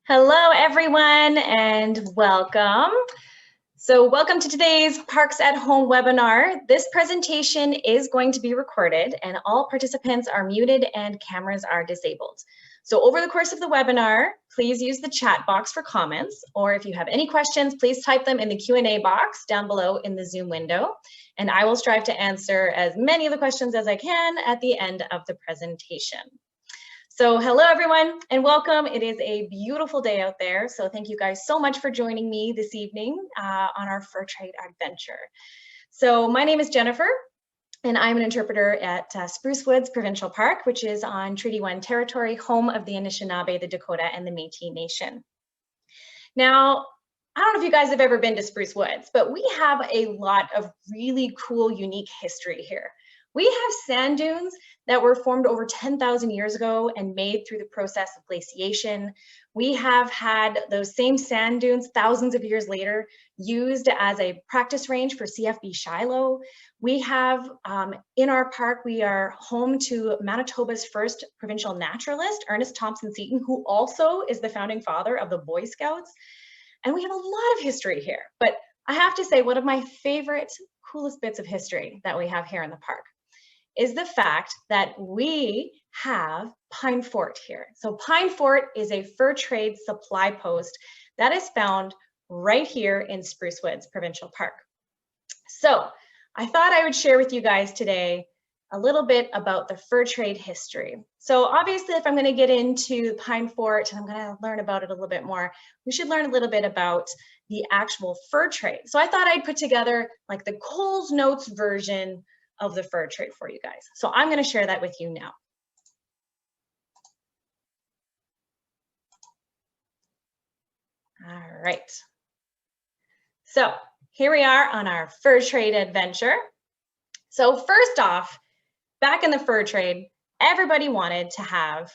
Hello, everyone, and welcome. Welcome to today's Parks at Home webinar. This presentation is going to be recorded and all participants are muted and cameras are disabled. So over the course of the webinar, please use the chat box for comments, or if you have any questions, please type them in the Q&A box down below in the Zoom window, and I will strive to answer as many of the questions as I can at the end of the presentation. So hello everyone and welcome. It is a beautiful day out there. So thank you guys so much for joining me this evening on our fur trade adventure. So my name is Jennifer and I'm an interpreter at Spruce Woods Provincial Park, which is on Treaty 1 territory, home of the Anishinaabe, the Dakota, and the Métis Nation. Now, I don't know if you guys have ever been to Spruce Woods, but we have a lot of really cool, unique history here. We have sand dunes that were formed over 10,000 years ago and made through the process of glaciation. We have had those same sand dunes thousands of years later used as a practice range for CFB Shiloh. We have in our park, we are home to Manitoba's first provincial naturalist, Ernest Thompson Seton, who also is the founding father of the Boy Scouts. And we have a lot of history here, but I have to say one of my favorite, coolest bits of history that we have here in the park is the fact that we have Pine Fort here. So Pine Fort is a fur trade supply post that is found right here in Spruce Woods Provincial Park. So I thought I would share with you guys today a little bit about the fur trade history. So obviously, if I'm going to get into Pine Fort and I'm going to learn about it a little bit more, we should learn a little bit about the actual fur trade. So I thought I'd put together like the Coles Notes version of the fur trade for you guys. So I'm going to share that with you now. All right. So here we are on our fur trade adventure. So first off, back in the fur trade, everybody wanted to have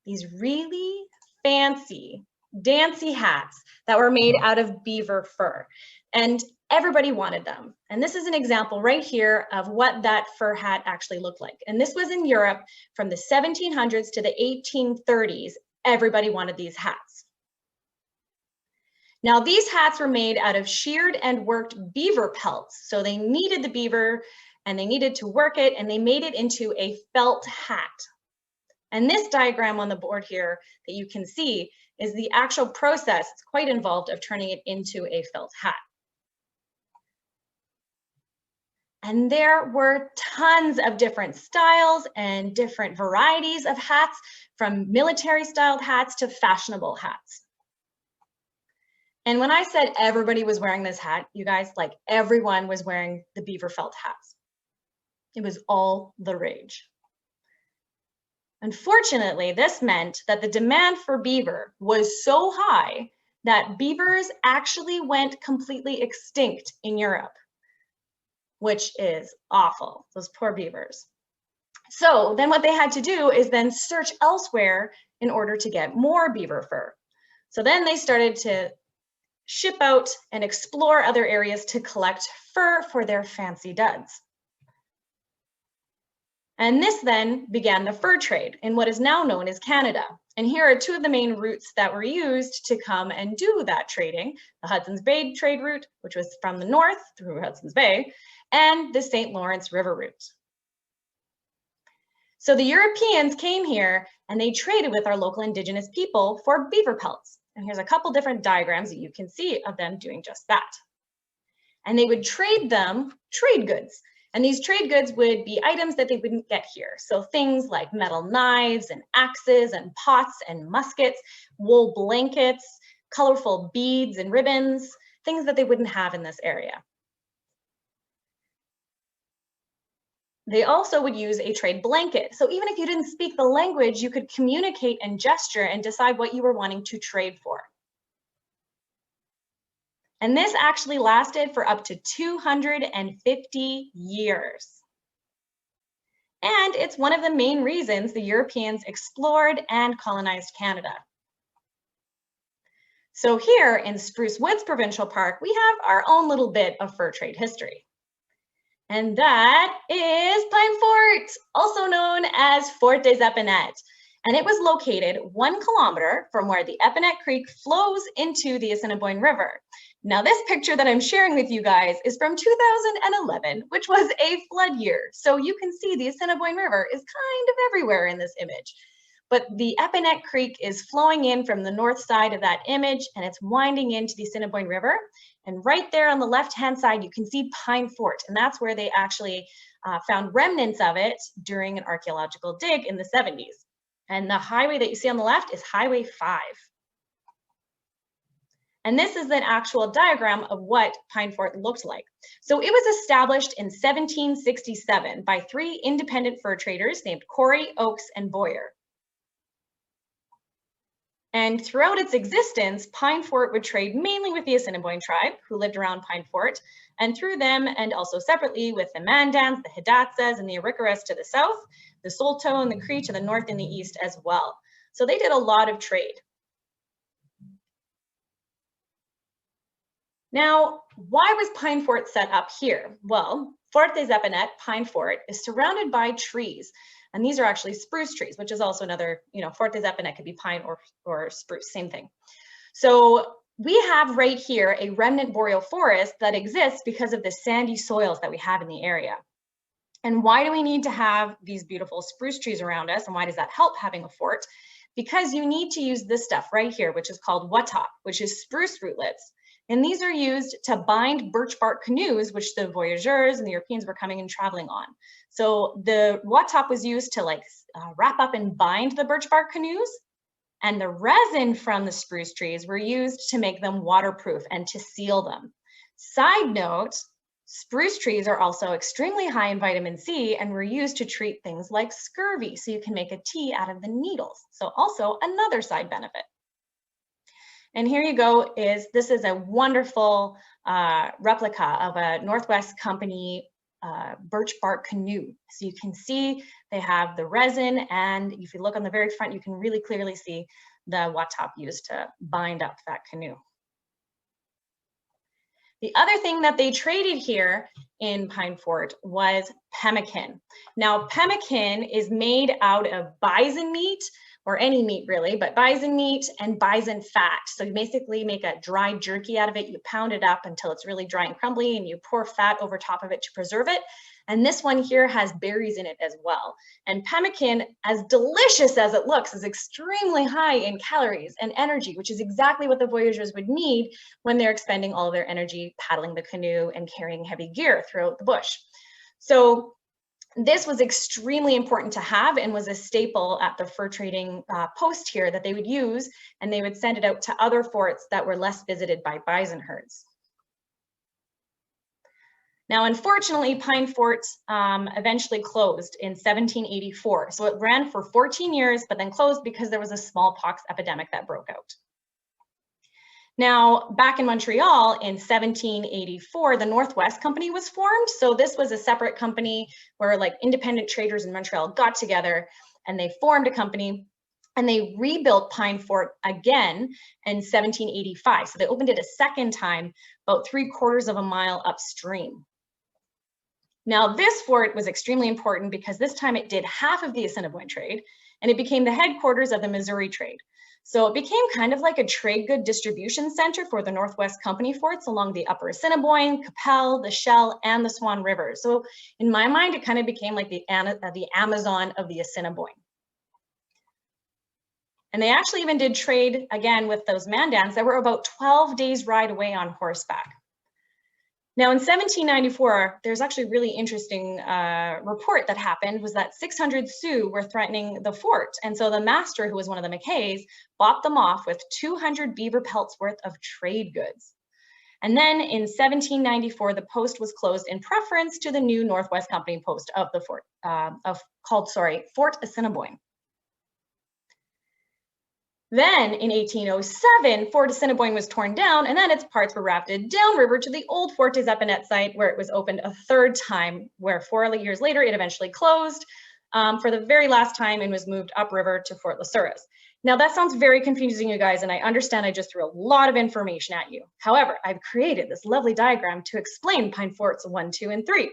these really fancy, dancy hats that were made out of beaver fur. And everybody wanted them. And this is an example right here of what that fur hat actually looked like. And this was in Europe from the 1700s to the 1830s. Everybody wanted these hats. Now, these hats were made out of sheared and worked beaver pelts. So they needed the beaver and they needed to work it and they made it into a felt hat. And this diagram on the board here that you can see is the actual process. It's quite involved of turning it into a felt hat. And there were tons of different styles and different varieties of hats, from military styled hats to fashionable hats. And when I said everybody was wearing this hat, you guys, like everyone was wearing the beaver felt hats. It was all the rage. Unfortunately, this meant that the demand for beaver was so high that beavers actually went completely extinct in Europe, which is awful, those poor beavers. So then what they had to do is then search elsewhere in order to get more beaver fur. So then they started to ship out and explore other areas to collect fur for their fancy duds. And this then began the fur trade in what is now known as Canada. And here are two of the main routes that were used to come and do that trading: the Hudson's Bay trade route, which was from the north through Hudson's Bay, and the St. Lawrence River route. So the Europeans came here and they traded with our local indigenous people for beaver pelts. And here's a couple different diagrams that you can see of them doing just that. And they would trade them trade goods. And these trade goods would be items that they wouldn't get here. So things like metal knives and axes and pots and muskets, wool blankets, colorful beads and ribbons, things that they wouldn't have in this area. They also would use a trade blanket. So even if you didn't speak the language, you could communicate and gesture and decide what you were wanting to trade for. And this actually lasted for up to 250 years. And it's one of the main reasons the Europeans explored and colonized Canada. So here in Spruce Woods Provincial Park, we have our own little bit of fur trade history. And that is Pine Fort, also known as Fort des Epaulettes. And it was located 1 kilometer from where the Epinette Creek flows into the Assiniboine River. Now, this picture that I'm sharing with you guys is from 2011, which was a flood year. So you can see the Assiniboine River is kind of everywhere in this image. But the Epinette Creek is flowing in from the north side of that image, and it's winding into the Assiniboine River. And right there on the left-hand side, you can see Pine Fort, and that's where they actually found remnants of it during an archaeological dig in the 70s. And the highway that you see on the left is Highway 5. And this is an actual diagram of what Pine Fort looked like. So it was established in 1767 by 3 independent fur traders named Corey, Oakes, and Boyer. And throughout its existence, Pine Fort would trade mainly with the Assiniboine tribe, who lived around Pine Fort, and through them, and also separately with the Mandans, the Hidatsas, and the Arikaras to the south, the Saulteaux and the Cree to the north and the east as well. So they did a lot of trade. Now, why was Pine Fort set up here? Well, Fort des Epinette, Pine Fort, is surrounded by trees. And these are actually spruce trees, which is also another, Fort des Epinette could be pine or spruce, same thing. So we have right here a remnant boreal forest that exists because of the sandy soils that we have in the area. And why do we need to have these beautiful spruce trees around us? And why does that help having a fort? Because you need to use this stuff right here, which is called watap, which is spruce rootlets. And these are used to bind birch bark canoes, which the voyageurs and the Europeans were coming and traveling on. So the watap was used to wrap up and bind the birch bark canoes. And the resin from the spruce trees were used to make them waterproof and to seal them. Side note, spruce trees are also extremely high in vitamin C and were used to treat things like scurvy. So you can make a tea out of the needles. So also another side benefit. And here you go, this is a wonderful replica of a Northwest Company birch bark canoe. So you can see they have the resin, and if you look on the very front, you can really clearly see the watap used to bind up that canoe. The other thing that they traded here in Pine Fort was pemmican. Now, pemmican is made out of bison meat, or any meat really, but bison meat and bison fat. So you basically make a dry jerky out of it. You pound it up until it's really dry and crumbly, and you pour fat over top of it to preserve it. And this one here has berries in it as well. And pemmican, as delicious as it looks, is extremely high in calories and energy, which is exactly what the voyageurs would need when they're expending all of their energy paddling the canoe and carrying heavy gear throughout the bush. So this was extremely important to have and was a staple at the fur trading post here that they would use, and they would send it out to other forts that were less visited by bison herds. Now, unfortunately, Pine Fort eventually closed in 1784. So it ran for 14 years, but then closed because there was a smallpox epidemic that broke out. Now, back in Montreal in 1784, the Northwest Company was formed. So this was a separate company where independent traders in Montreal got together and they formed a company, and they rebuilt Pine Fort again in 1785. So they opened it a second time, about 3/4 of a mile upstream. Now, this fort was extremely important because this time it did half of the Assiniboine trade, and it became the headquarters of the Missouri trade. So it became kind of like a trade good distribution center for the Northwest Company forts along the Upper Assiniboine, Qu'Appelle, the Shell, and the Swan River. So in my mind, it kind of became like the Amazon of the Assiniboine. And they actually even did trade again with those Mandans that were about 12 days ride away on horseback. Now in 1794, there's actually a really interesting report that happened, was that 600 Sioux were threatening the fort. And so the master, who was one of the McKays, bought them off with 200 beaver pelts worth of trade goods. And then in 1794, the post was closed in preference to the new Northwest Company post of the fort, called Fort Assiniboine. Then in 1807, Fort Assiniboine was torn down, and then its parts were rafted downriver to the old Fort des Epinette site, where it was opened a third time, where 4 years later it eventually closed for the very last time and was moved upriver to Fort Les Souris. Now that sounds very confusing, you guys, and I understand I just threw a lot of information at you. However, I've created this lovely diagram to explain Pine Forts 1, 2, and 3.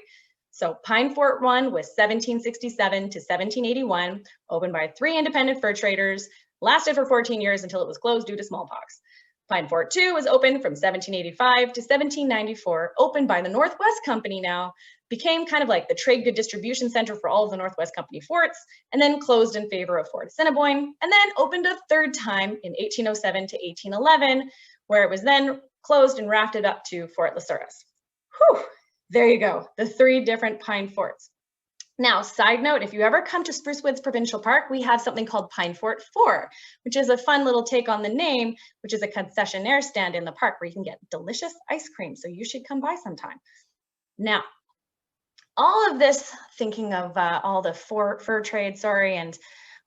So Pine Fort 1 was 1767 to 1781, opened by 3 independent fur traders, lasted for 14 years until it was closed due to smallpox. Pine Fort 2 was opened from 1785 to 1794, opened by the Northwest Company now, became kind of like the trade good distribution center for all of the Northwest Company forts, and then closed in favor of Fort Assiniboine, and then opened a third time in 1807 to 1811, where it was then closed and rafted up to Fort La Souris. Whew, there you go, the 3 different pine forts. Now, side note, if you ever come to Spruce Woods Provincial Park, we have something called Pine Fort 4, which is a fun little take on the name, which is a concessionaire stand in the park where you can get delicious ice cream. So you should come by sometime. Now, all of this, thinking of all the fur trade, and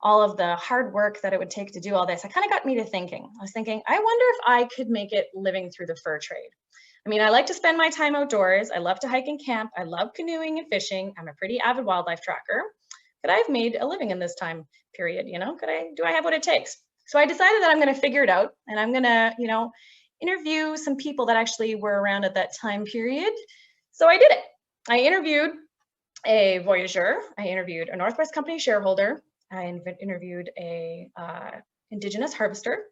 all of the hard work that it would take to do all this, it kind of got me to thinking. I was thinking, I wonder if I could make it living through the fur trade. I mean, I like to spend my time outdoors. I love to hike and camp. I love canoeing and fishing. I'm a pretty avid wildlife tracker. Could I have made a living in this time period? You know, do I have what it takes? So I decided that I'm going to figure it out, and I'm going to, interview some people that actually were around at that time period. So I did it. I interviewed a voyageur. I interviewed a Northwest Company shareholder. I interviewed a Indigenous harvester.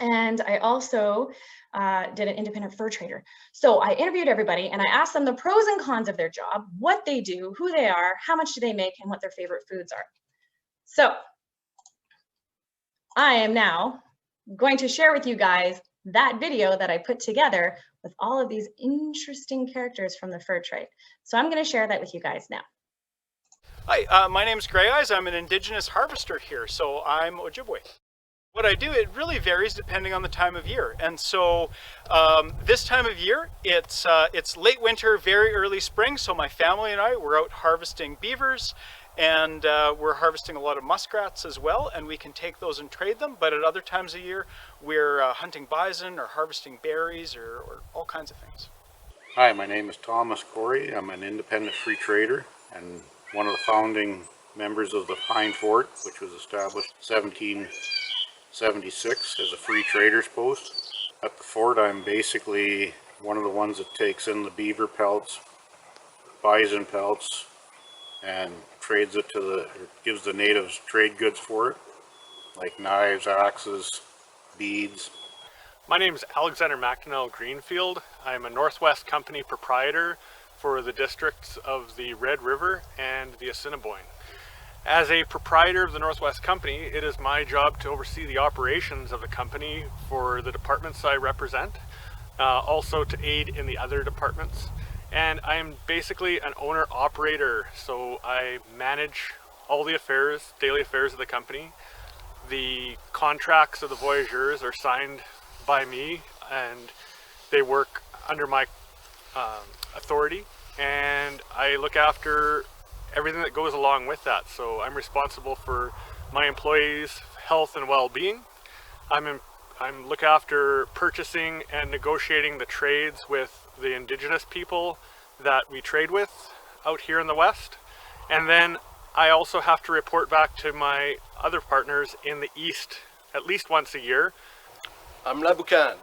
And I also did an independent fur trader. So I interviewed everybody and I asked them the pros and cons of their job, what they do, who they are, how much do they make, and what their favorite foods are. So I am now going to share with you guys that video that I put together with all of these interesting characters from the fur trade. So I'm going to share that with you guys now. Hi, my name is Grey Eyes. I'm an Indigenous harvester here, so I'm Ojibwe. What I do, it really varies depending on the time of year. And so this time of year, it's late winter, very early spring. So my family and I, we're out harvesting beavers, and we're harvesting a lot of muskrats as well. And we can take those and trade them. But at other times of year, we're hunting bison or harvesting berries or all kinds of things. Hi, my name is Thomas Corey. I'm an independent free trader and one of the founding members of the Pine Fort, which was established 1776 as a free traders post. At the fort, I'm basically one of the ones that takes in the beaver pelts, bison pelts, and trades it gives the natives trade goods for it, like knives, axes, beads. My name is Alexander McMahon Greenfield. I'm a Northwest Company proprietor for the districts of the Red River and the Assiniboine. As a proprietor of the Northwest Company, it is my job to oversee the operations of the company for the departments I represent, also to aid in the other departments. And I'm basically an owner-operator, so I manage all the affairs, daily affairs of the company. The contracts of the voyageurs are signed by me, and they work under my authority, and I look after everything that goes along with that. So I'm responsible for my employees' health and well-being. I'm look after purchasing and negotiating the trades with the Indigenous people that we trade with out here in the West. And then I also have to report back to my other partners in the East at least once a year. I'm Buchan.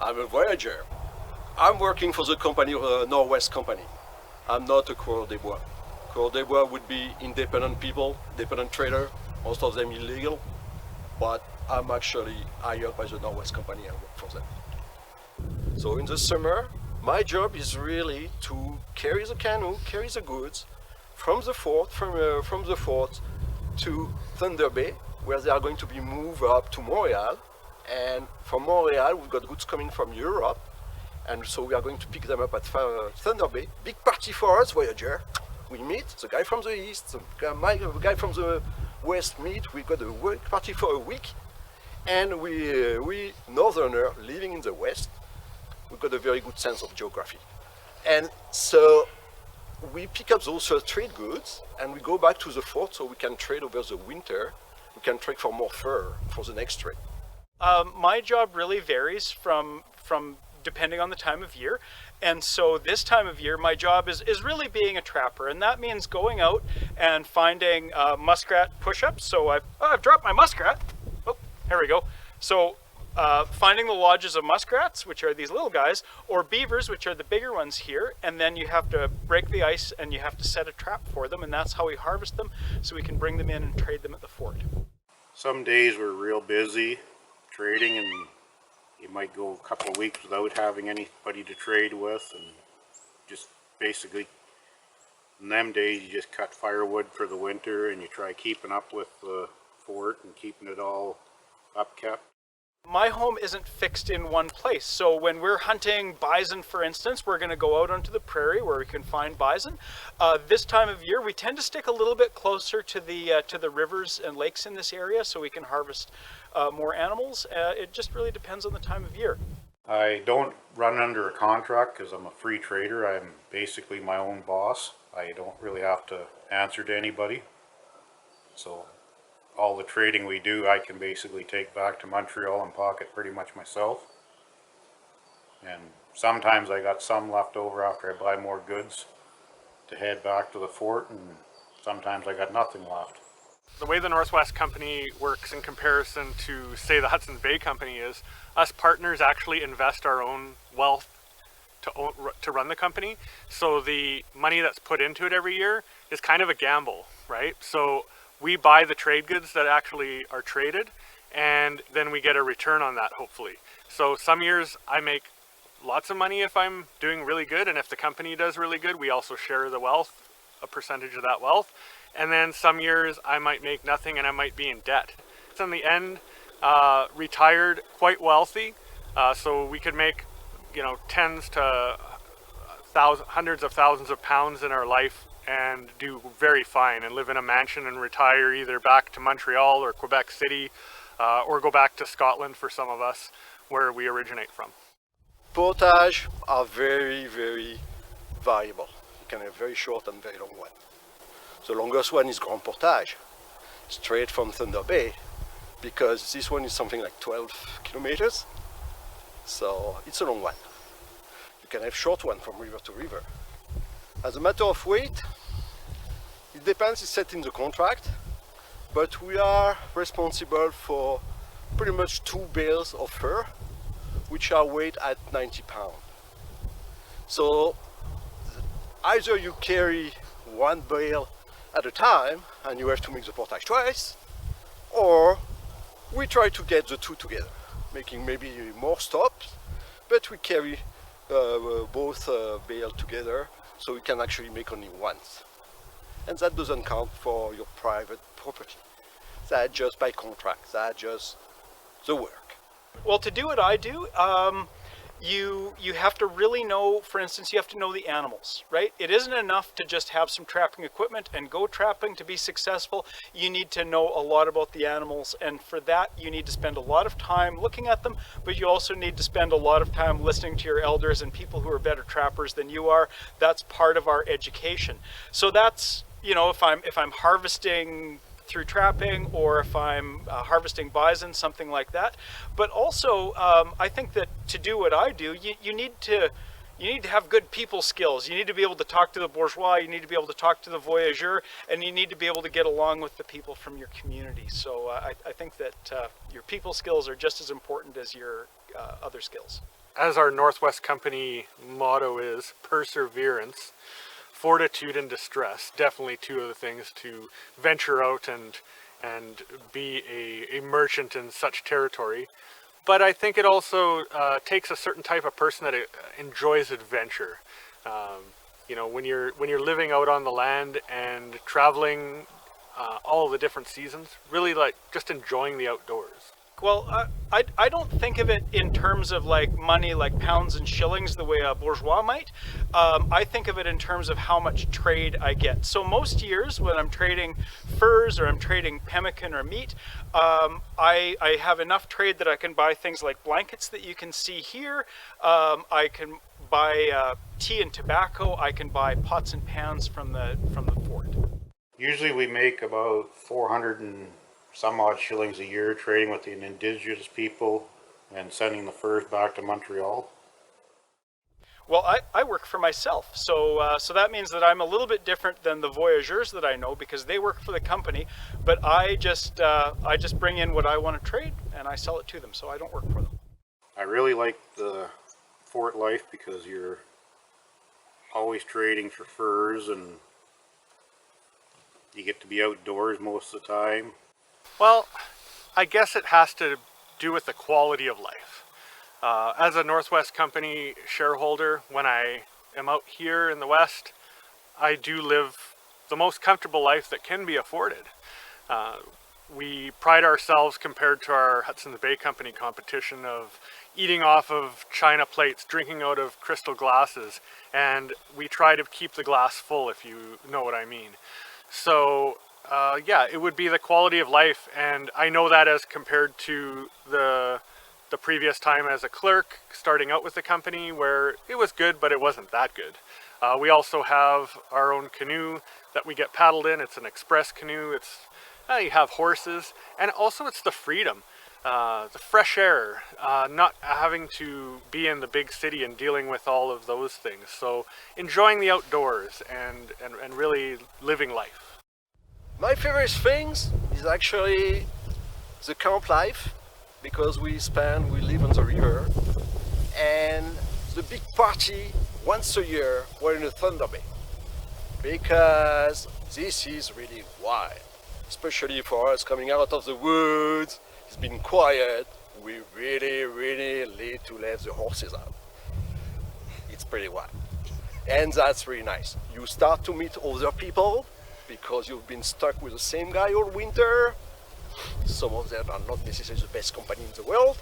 I'm a voyageur. I'm working for the company, Northwest Company. I'm not a coureur des bois. Coureur des bois would be independent people, independent trader, most of them illegal, but I'm actually hired by the Northwest Company and work for them. So in the summer, my job is really to carry the canoe, carry the goods from the fort, to Thunder Bay, where they are going to be moved up to Montreal. And from Montreal, we've got goods coming from Europe, and so we are going to pick them up at Thunder Bay. Big party for us, voyageur. We meet, the guy from the east, the guy from the west meet. We've got a work party for a week, and we northerner living in the west, we've got a very good sense of geography. And so we pick up those trade goods, and we go back to the fort so we can trade over the winter. We can trade for more fur for the next trade. My job really varies from depending on the time of year. And so this time of year, my job is really being a trapper. And that means going out and finding muskrat push-ups. So I've dropped my muskrat. Oh, here we go. So finding the lodges of muskrats, which are these little guys, or beavers, which are the bigger ones here, and then you have to break the ice and you have to set a trap for them, and that's how we harvest them, so we can bring them in and trade them at the fort. Some days we're real busy trading, and you might go a couple of weeks without having anybody to trade with, and just basically in them days you just cut firewood for the winter and you try keeping up with the fort and keeping it all upkept. My home isn't fixed in one place, so when we're hunting bison, for instance, we're going to go out onto the prairie where we can find bison. This time of year we tend to stick a little bit closer to the rivers and lakes in this area so we can harvest more animals. It just really depends on the time of year. I don't run under a contract because I'm a free trader. I'm basically my own boss. I don't really have to answer to anybody. So all the trading we do, I can basically take back to Montreal and pocket pretty much myself. And sometimes I got some left over after I buy more goods to head back to the fort, and sometimes I got nothing left. The way the Northwest Company works in comparison to, say, the Hudson's Bay Company is, us partners actually invest our own wealth to run the company. So the money that's put into it every year is kind of a gamble, right? So we buy the trade goods that actually are traded, and then we get a return on that, hopefully. So some years I make lots of money if I'm doing really good, and if the company does really good, we also share the wealth, a percentage of that wealth. And then some years I might make nothing and I might be in debt. So in the end, retired quite wealthy, so we could make, you know, tens to hundreds of thousands of pounds in our life and do very fine and live in a mansion and retire either back to Montreal or Quebec City, or go back to Scotland for some of us where we originate from. Portages are very, very variable. You can have very short and very long one. The longest one is Grand Portage, straight from Thunder Bay, because this one is something like 12 kilometers. So it's a long one. You can have short one from river to river. As a matter of weight, it depends, it's set in the contract, but we are responsible for pretty much 2 bales of fur, which are weighed at 90 pounds. So either you carry 1 bale at a time and you have to make the portage twice, or we try to get the two together, making maybe more stops, but we carry both bales together, so we can actually make only once. And that doesn't count for your private property. That's just by contract, that's just the work. Well, to do what I do, you have to really know, for instance, you have to know the animals, right? It isn't enough to just have some trapping equipment and go trapping to be successful. You need to know a lot about the animals, and for that you need to spend a lot of time looking at them, but you also need to spend a lot of time listening to your elders and people who are better trappers than you are. That's part of our education. So that's, you know, if I'm harvesting through trapping, or if I'm harvesting bison, something like that. But also, I think that to do what I do, you need to have good people skills. You need to be able to talk to the bourgeois, you need to be able to talk to the voyageur, and you need to be able to get along with the people from your community. So I think that your people skills are just as important as your other skills. As our Northwest Company motto is, perseverance, fortitude and distress, definitely two of the things to venture out and be a merchant in such territory. But I think it also takes a certain type of person that enjoys adventure. You know, when you're living out on the land and traveling all the different seasons, really like just enjoying the outdoors. Well, I don't think of it in terms of like money, like pounds and shillings, the way a bourgeois might. I think of it in terms of how much trade I get. So most years when I'm trading furs or I'm trading pemmican or meat, I have enough trade that I can buy things like blankets that you can see here. I can buy tea and tobacco. I can buy pots and pans from the fort. Usually we make about 400 and some odd shillings a year trading with the indigenous people and sending the furs back to Montreal. Well, I work for myself, so that means that I'm a little bit different than the voyageurs that I know, because they work for the company, but I just bring in what I want to trade, and I sell it to them, so I don't work for them. I really like the fort life because you're always trading for furs and you get to be outdoors most of the time. Well, I guess it has to do with the quality of life. As a Northwest Company shareholder, when I am out here in the West, I do live the most comfortable life that can be afforded. We pride ourselves compared to our Hudson's Bay Company competition of eating off of china plates, drinking out of crystal glasses, and we try to keep the glass full, if you know what I mean. So yeah, it would be the quality of life, and I know that as compared to the previous time as a clerk starting out with the company, where it was good but it wasn't that good. We also have our own canoe that we get paddled in. It's an express canoe. It's you have horses, and also it's the freedom, the fresh air, not having to be in the big city and dealing with all of those things. So enjoying the outdoors and really living life. My favorite things is actually the camp life, because we live on the river, and the big party once a year we're in the Thunder Bay, because this is really wild, especially for us coming out of the woods. It's been quiet. We really need to let the horses out. It's pretty wild, and that's really nice. You start to meet other people because you've been stuck with the same guy all winter. Some of them are not necessarily the best company in the world,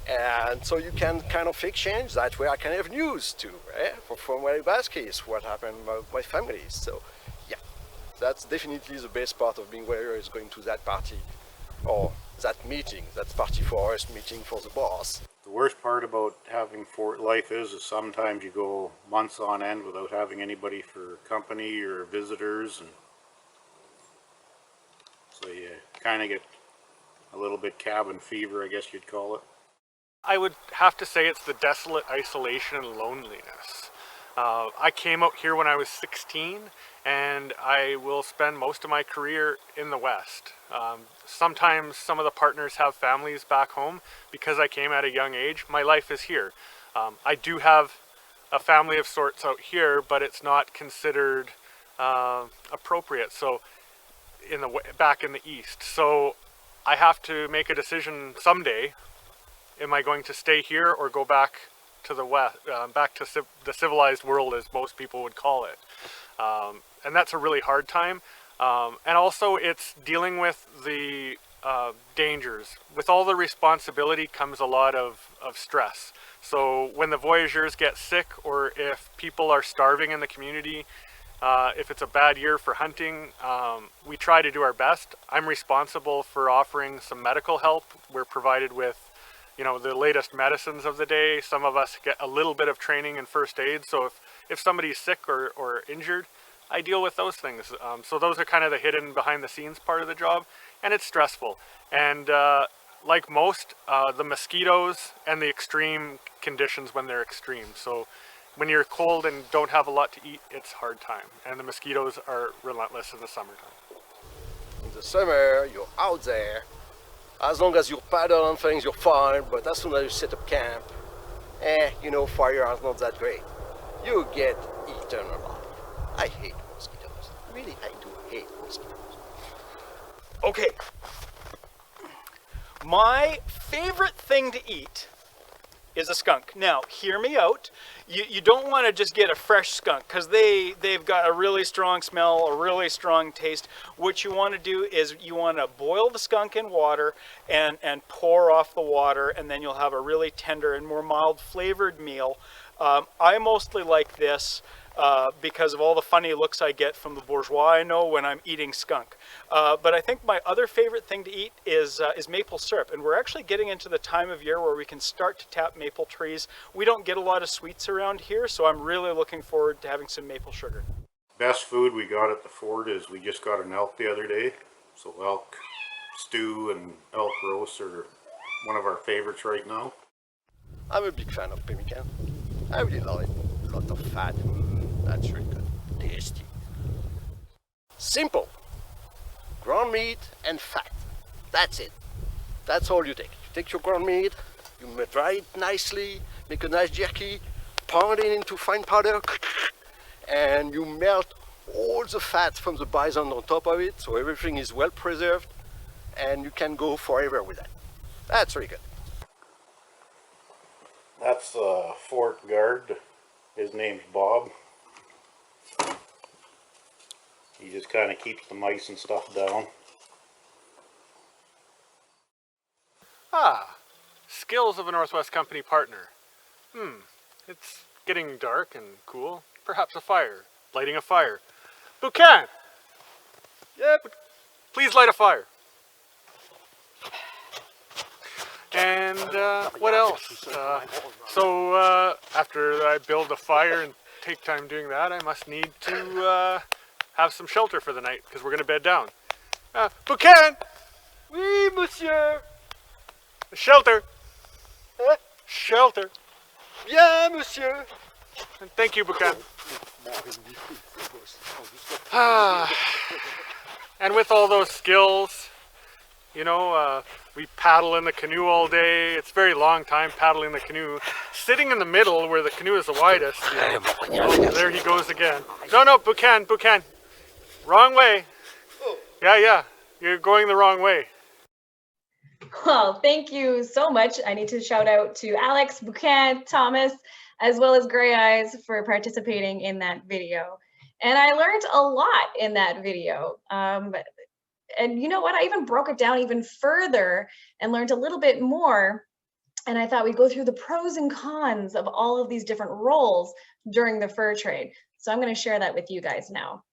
and so you can kind of exchange. That way I can have news too, right? From my baskets, what happened with my family. So yeah, that's definitely the best part of being where is going to that party, or that meeting, that party for us, meeting for the boss. The worst part about having fort life is sometimes you go months on end without having anybody for company or visitors, and so you kind of get a little bit cabin fever, I guess you'd call it. I would have to say it's the desolate isolation and loneliness. I came out here when I was 16, and I will spend most of my career in the West. Sometimes some of the partners have families back home. Because I came at a young age, my life is here. I do have a family of sorts out here, but it's not considered appropriate. So back in the East. So I have to make a decision someday. Am I going to stay here or go back to the West, back to the civilized world, as most people would call it? And that's a really hard time. And also it's dealing with the dangers. With all the responsibility comes a lot of stress. So when the voyageurs get sick, or if people are starving in the community, if it's a bad year for hunting, we try to do our best. I'm responsible for offering some medical help. We're provided with, the latest medicines of the day. Some of us get a little bit of training in first aid. So if somebody's sick or injured, I deal with those things. So those are kind of the hidden behind the scenes part of the job, and it's stressful. And like most, the mosquitoes and the extreme conditions when they're extreme. So when you're cold and don't have a lot to eat, it's a hard time. And the mosquitoes are relentless in the summertime. In the summer, you're out there. As long as you paddle and things, you're fine. But as soon as you set up camp, fire is not that great. You get eaten alive. I hate mosquitoes. Really, I do hate mosquitoes. Okay. My favorite thing to eat is a skunk. Now, hear me out. You don't want to just get a fresh skunk, because they've got a really strong smell, a really strong taste. What you want to do is you want to boil the skunk in water and pour off the water, and then you'll have a really tender and more mild flavored meal. I mostly like this because of all the funny looks I get from the bourgeois I know when I'm eating skunk. But I think my other favorite thing to eat is maple syrup. And we're actually getting into the time of year where we can start to tap maple trees. We don't get a lot of sweets around here, so I'm really looking forward to having some maple sugar. Best food we got at the fort is we just got an elk the other day. So elk stew and elk roast are one of our favorites right now. I'm a big fan of pemmican. I really love it. A lot of fat. That's really good. Tasty. Simple. Ground meat and fat. That's it. That's all you take. take your ground meat, you dry it nicely, make a nice jerky, pound it into fine powder, and you melt all the fat from the bison on top of it, so everything is well preserved, and you can go forever with that. That's really good. That's the fort guard. His name's Bob. He just kind of keeps the mice and stuff down. Ah, skills of a Northwest Company partner. It's getting dark and cool. Perhaps a fire. Lighting a fire. Buchan! Yeah, Please light a fire. And what else? After I build a fire and take time doing that, I must need to have some shelter for the night because we're going to bed down. Buchan! oui, monsieur. Shelter! Huh? Shelter! Bien, monsieur. And thank you, Buchan. And with all those skills, you know, we paddle in the canoe all day. It's a very long time paddling the canoe. Sitting in the middle where the canoe is the widest. You know, oh, there he goes again. No, Buchan. Wrong way. Yeah, you're going the wrong way. Well, thank you so much. I need to shout out to Alex, Buchan, Thomas, as well as Gray Eyes for participating in that video. And I learned a lot in that video. And you know what? I even broke it down even further and learned a little bit more. And I thought we'd go through the pros and cons of all of these different roles during the fur trade. So I'm going to share that with you guys now.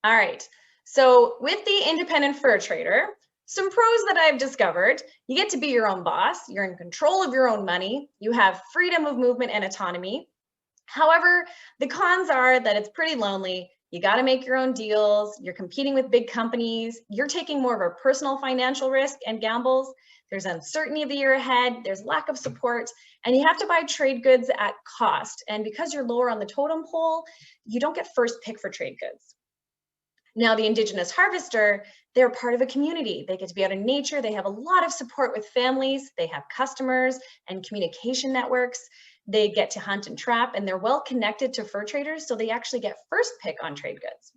All right, so with the independent fur trader, some pros that I've discovered: you get to be your own boss, you're in control of your own money, you have freedom of movement and autonomy. However, the cons are that it's pretty lonely, you got to make your own deals, you're competing with big companies, you're taking more of a personal financial risk and gambles, there's uncertainty of the year ahead, there's lack of support, and you have to buy trade goods at cost. And because you're lower on the totem pole, you don't get first pick for trade goods. Now, the Indigenous harvester, they're part of a community. They get to be out in nature. They have a lot of support with families. They have customers and communication networks. They get to hunt and trap, and they're well connected to fur traders, so they actually get first pick on trade goods.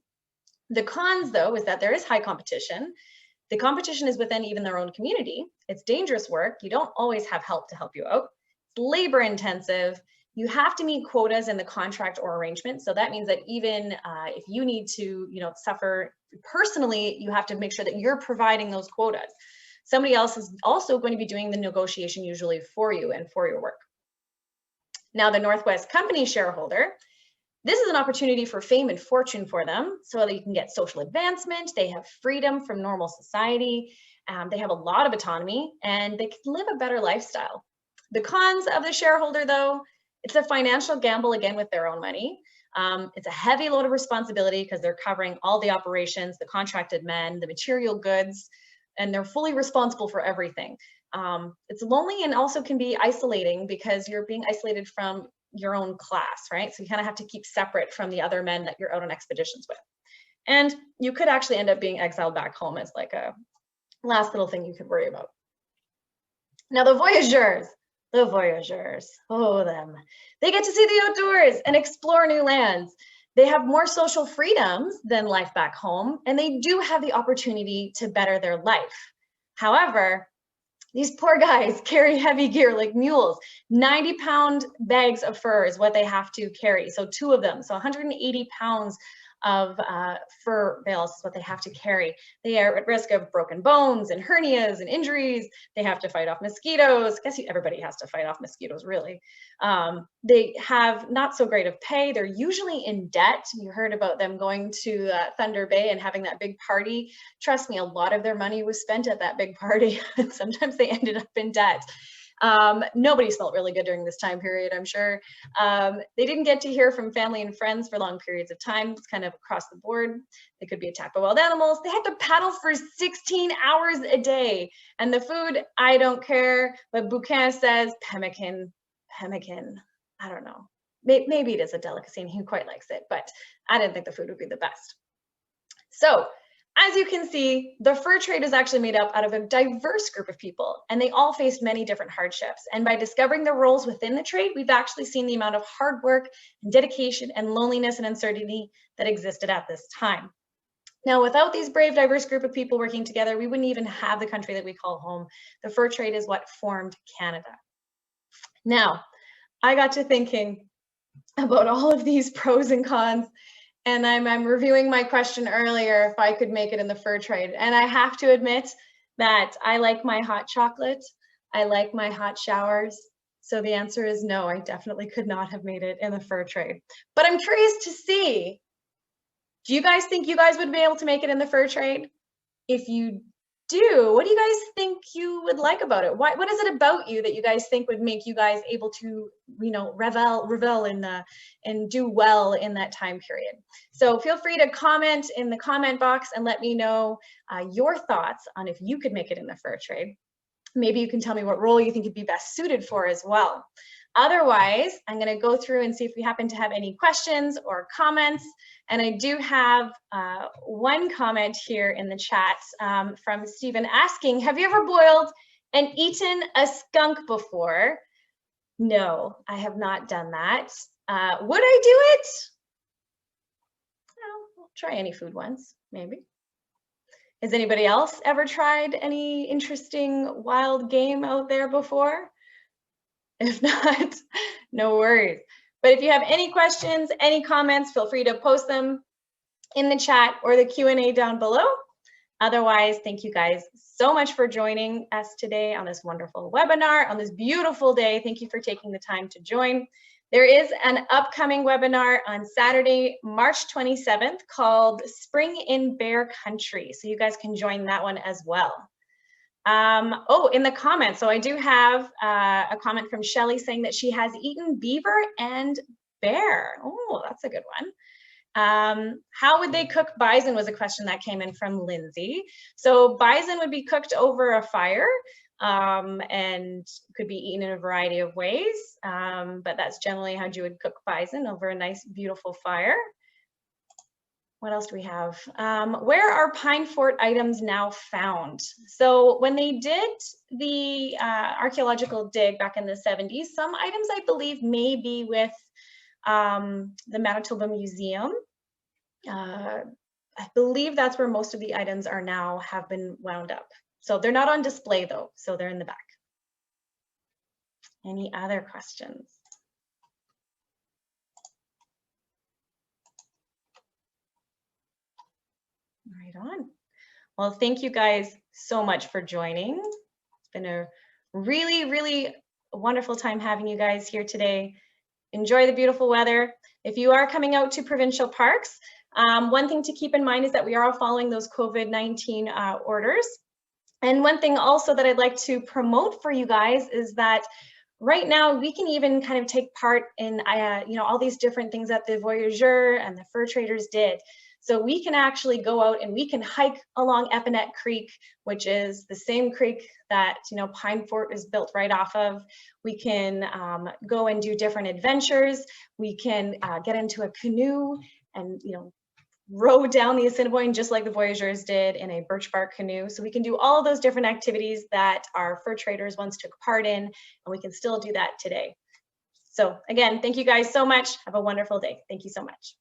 The cons, though, is that there is high competition. The competition is within even their own community. It's dangerous work. You don't always have help to help you out. It's labor intensive. You have to meet quotas in the contract or arrangement. So that means that even if you need to, suffer personally, you have to make sure that you're providing those quotas. Somebody else is also going to be doing the negotiation usually for you and for your work. Now, the Northwest Company shareholder, this is an opportunity for fame and fortune for them so that you can get social advancement. They have freedom from normal society. They have a lot of autonomy and they can live a better lifestyle. The cons of the shareholder, though, it's a financial gamble, again, with their own money. It's a heavy load of responsibility because they're covering all the operations, the contracted men, the material goods, and they're fully responsible for everything. It's lonely and also can be isolating because you're being isolated from your own class, right? So you kind of have to keep separate from the other men that you're out on expeditions with. And you could actually end up being exiled back home as like a last little thing you could worry about. Now, the voyageurs, oh, them. They get to see the outdoors and explore new lands. They have more social freedoms than life back home, and they do have the opportunity to better their life. However, these poor guys carry heavy gear like mules. 90-pound bags of fur is what they have to carry. So 2 of them, so 180 pounds of fur bales is what they have to carry. They are at risk of broken bones and hernias and injuries. They have to fight off mosquitoes. I guess everybody has to fight off mosquitoes, really. They have not so great of pay. They're usually in debt. You heard about them going to Thunder Bay and having that big party. Trust me, a lot of their money was spent at that big party. And sometimes they ended up in debt. Nobody smelled really good during this time period, I'm sure. They didn't get to hear from family and friends for long periods of time. It's kind of across the board. They could be attacked by wild animals. They had to paddle for 16 hours a day. And the food, I don't care. But Buchan says pemmican. I don't know. maybe it is a delicacy and he quite likes it, but I didn't think the food would be the best. So as you can see, the fur trade is actually made up out of a diverse group of people, and they all faced many different hardships. And by discovering the roles within the trade, we've actually seen the amount of hard work and dedication and loneliness and uncertainty that existed at this time. Now, without these brave, diverse group of people working together, we wouldn't even have the country that we call home. The fur trade is what formed Canada. Now, I got to thinking about all of these pros and cons, and I'm reviewing my question earlier, if I could make it in the fur trade. And I have to admit that I like my hot chocolate. I like my hot showers. So the answer is no, I definitely could not have made it in the fur trade. But I'm curious to see, do you guys think you guys would be able to make it in the fur trade? If you do, what do you guys think you would like about it? What is it about you that you guys think would make you guys able to, you know, revel in the and do well in that time period? So feel free to comment in the comment box and let me know your thoughts on if you could make it in the fur trade. Maybe you can tell me what role you think you'd be best suited for as well. Otherwise, I'm going to go through and see if we happen to have any questions or comments. And I do have one comment here in the chat from Stephen asking, have you ever boiled and eaten a skunk before? No, I have not done that. Would I do it? Well, I'll try any food once, maybe. Has anybody else ever tried any interesting wild game out there before? If not, no worries. But if you have any questions, any comments, feel free to post them in the chat or the Q&A down below. Otherwise, thank you guys so much for joining us today on this wonderful webinar, on this beautiful day. Thank you for taking the time to join. There is an upcoming webinar on Saturday, March 27th called Spring in Bear Country. So you guys can join that one as well. Oh, in the comments, so I do have a comment from Shelly saying that she has eaten beaver and bear. Oh, that's a good one. How would they cook bison was a question that came in from Lindsay. So bison would be cooked over a fire and could be eaten in a variety of ways, but that's generally how you would cook bison, over a nice, beautiful fire. What else do we have? Where are pine fort items now found? So when they did the archaeological dig back in the 70s, some items I believe may be with the Manitoba Museum. I believe that's where most of the items are now have been wound up. So they're not on display though, so they're in the back. Any other questions? Right on. Well, thank you guys so much for joining. It's been a really, really wonderful time having you guys here today. Enjoy the beautiful weather. If you are coming out to provincial parks, one thing to keep in mind is that we are all following those COVID-19 orders. And one thing also that I'd like to promote for you guys is that right now we can even kind of take part in you know, all these different things that the voyageur and the fur traders did. So we can actually go out and we can hike along Epinette Creek, which is the same creek that, you know, Pine Fort is built right off of. We can go and do different adventures. We can get into a canoe and, you know, row down the Assiniboine just like the voyageurs did in a birch bark canoe. So we can do all of those different activities that our fur traders once took part in, and we can still do that today. So again, thank you guys so much. Have a wonderful day. Thank you so much.